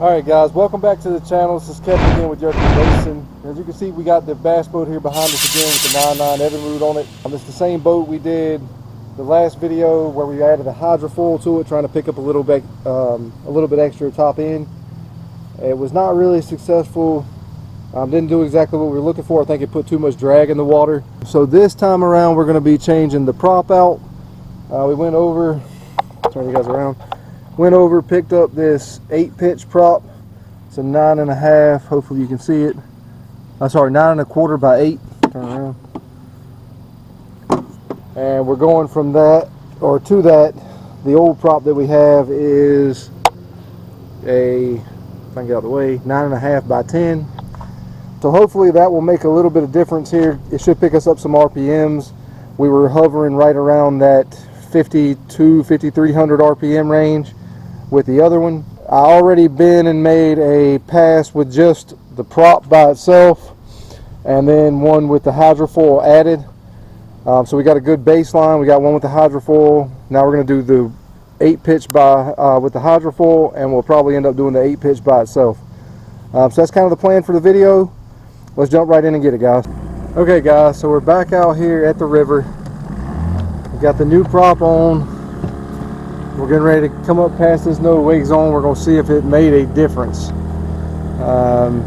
Alright guys, welcome back to the channel. This is Kevin again with Yerkit Racing. As you can see, we got the bass boat here behind us again with the 9.9 Evinrude on it. It's the same boat we did the last video where we added a hydrofoil to it, trying to pick up a little bit extra top end. It was not really successful. Didn't do exactly what we were looking for. I think it put too much drag in the water. So this time around, we're going to be changing the prop out. We went over, turn you guys around. Went over, picked up this 8-pitch prop. It's a 9.5. Hopefully you can see it. Sorry, 9.25 by 8. Turn around. And we're going from that, or to that. The old prop that we have is a, if I can get out of the way, 9.5 by 10. So hopefully that will make a little bit of difference here. It should pick us up some RPMs. We were hovering right around that 5,300 RPM range with the other one. I already been and made a pass with just the prop by itself, and then one with the hydrofoil added. So we got a good baseline. We got one with the hydrofoil. Now we're going to do the 8-pitch by with the hydrofoil, and we'll probably end up doing the 8-pitch by itself. So that's kind of the plan for the video. Let's jump right in and get it, guys. Okay guys, so we're back out here at the river. We got the new prop on. We're getting ready to come up past this no wake zone. We're going to see if it made a difference.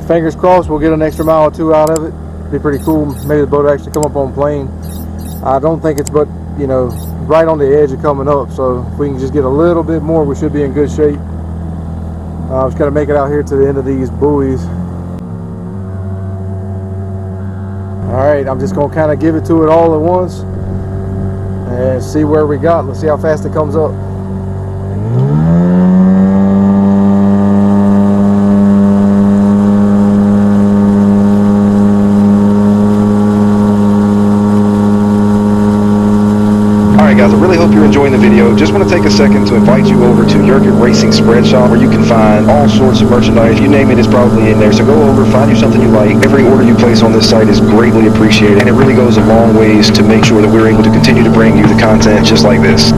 Fingers crossed we'll get an extra mile or two out of it. Be pretty cool. Maybe the boat will actually come up on plane. I don't think it's but, you know, right on the edge of coming up. So if we can just get a little bit more, we should be in good shape. Just got to make it out here to the end of these buoys. Alright, I'm just going to kind of give it to it all at once and see where we got. Let's see how fast it comes up. Guys, I really hope you're enjoying the video. Just want to take a second to invite you over to Yerkit Racing Spread Shop, where you can find all sorts of merchandise. You name it, it's probably in there. So go over, find you something you like. Every order you place on this site is greatly appreciated, and it really goes a long ways to make sure that we're able to continue to bring you the content just like this.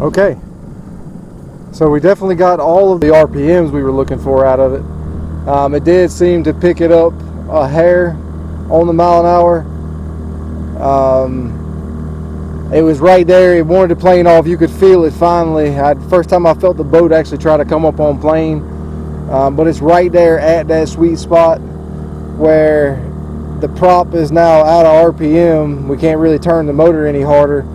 Okay, so we definitely got all of the RPMs we were looking for out of it. It did seem to pick it up a hair on the mile an hour. It was right there. It wanted to plane off. You could feel it finally. First time I felt the boat actually try to come up on plane. But it's right there at that sweet spot where the prop is now out of RPM. We can't really turn the motor any harder.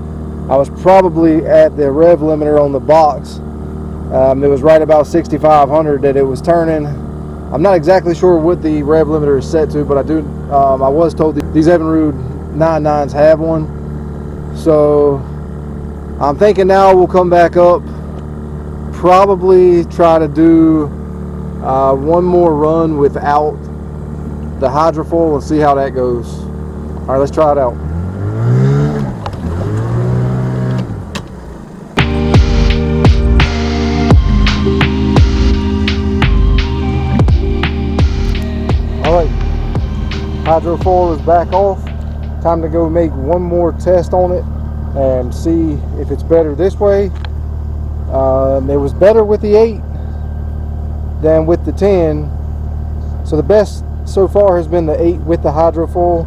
I was probably at the rev limiter on the box. It was right about 6,500 that it was turning. I'm not exactly sure what the rev limiter is set to, but I was told these Evinrude 9.9s have one. So I'm thinking now we'll come back up, probably try to do one more run without the hydrofoil and see how that goes. All right, let's try it out. Hydrofoil is back off. Time to go make one more test on it and see if it's better this way. It was better with the 8 than with the 10. So the best so far has been the 8 with the hydrofoil.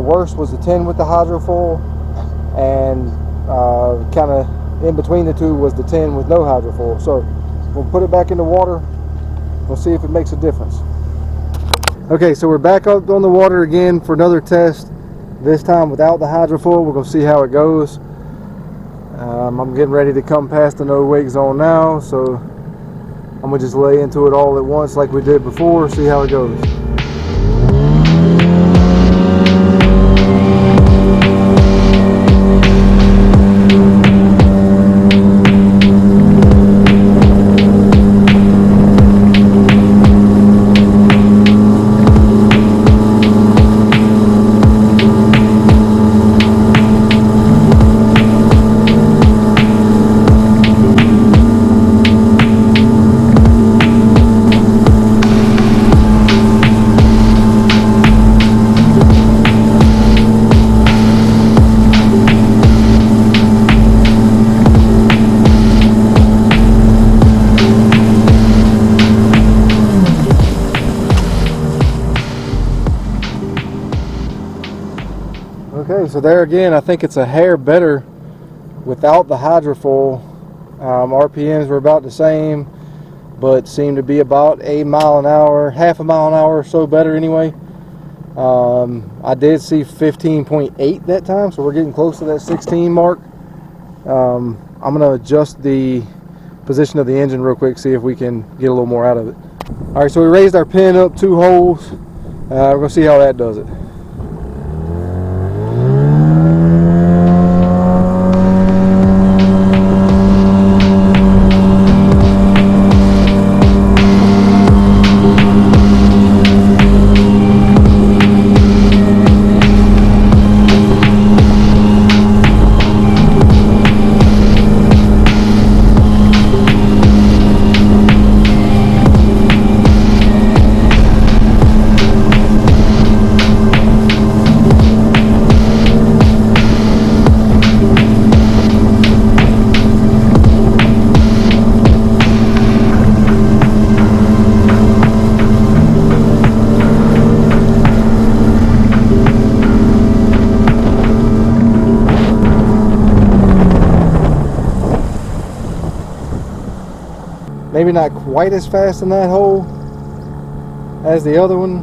Worst was the 10 with the hydrofoil, and kind of in between the two was the 10 with no hydrofoil. So we'll put it back in the water. We'll see if it makes a difference. Okay, so we're back up on the water again for another test, this time without the hydrofoil. We're going to see how it goes. I'm getting ready to come past the no wake zone now, so I'm going to just lay into it all at once like we did before, see how it goes. Alright, so there again, I think it's a hair better without the hydrofoil. RPMs were about the same, but seemed to be about a mile an hour, half a mile an hour or so better anyway. I did see 15.8 that time, so we're getting close to that 16 mark. I'm going to adjust the position of the engine real quick, see if we can get a little more out of it. Alright, so we raised our pin up 2 holes. We're going to see how that does it. Maybe not quite as fast in that hole as the other one.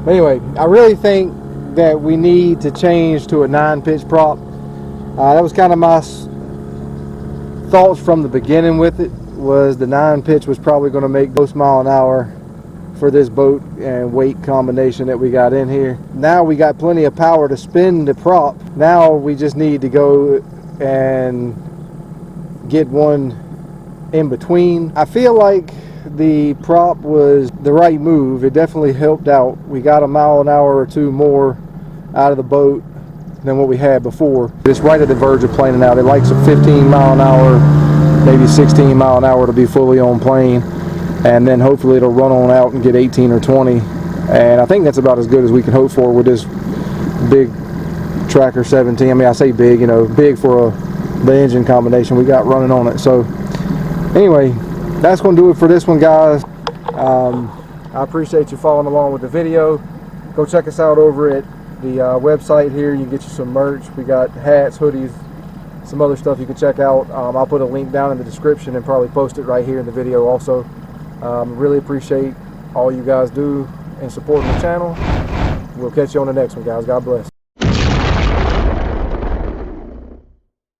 But anyway, I really think that we need to change to a 9-pitch prop. That was kind of my thoughts from the beginning with it, was the 9-pitch was probably going to make most mile an hour for this boat and weight combination that we got in here. Now we got plenty of power to spin the prop. Now we just need to go and get one in between. I feel like the prop was the right move. It definitely helped out. We got a mile an hour or 2 more out of the boat than what we had before. It's right at the verge of planing out. It likes a 15 mile an hour, maybe 16 mile an hour to be fully on plane, and then hopefully it'll run on out and get 18 or 20. And I think that's about as good as we can hope for with this big Tracker 17. I mean, I say big, you know, big for the engine combination we got running on it. So anyway, that's going to do it for this one, guys. I appreciate you following along with the video. Go check us out over at the website here. You can get you some merch. We got hats, hoodies, some other stuff you can check out. I'll put a link down in the description and probably post it right here in the video also. Really appreciate all you guys do in supporting the channel. We'll catch you on the next one, guys. God bless.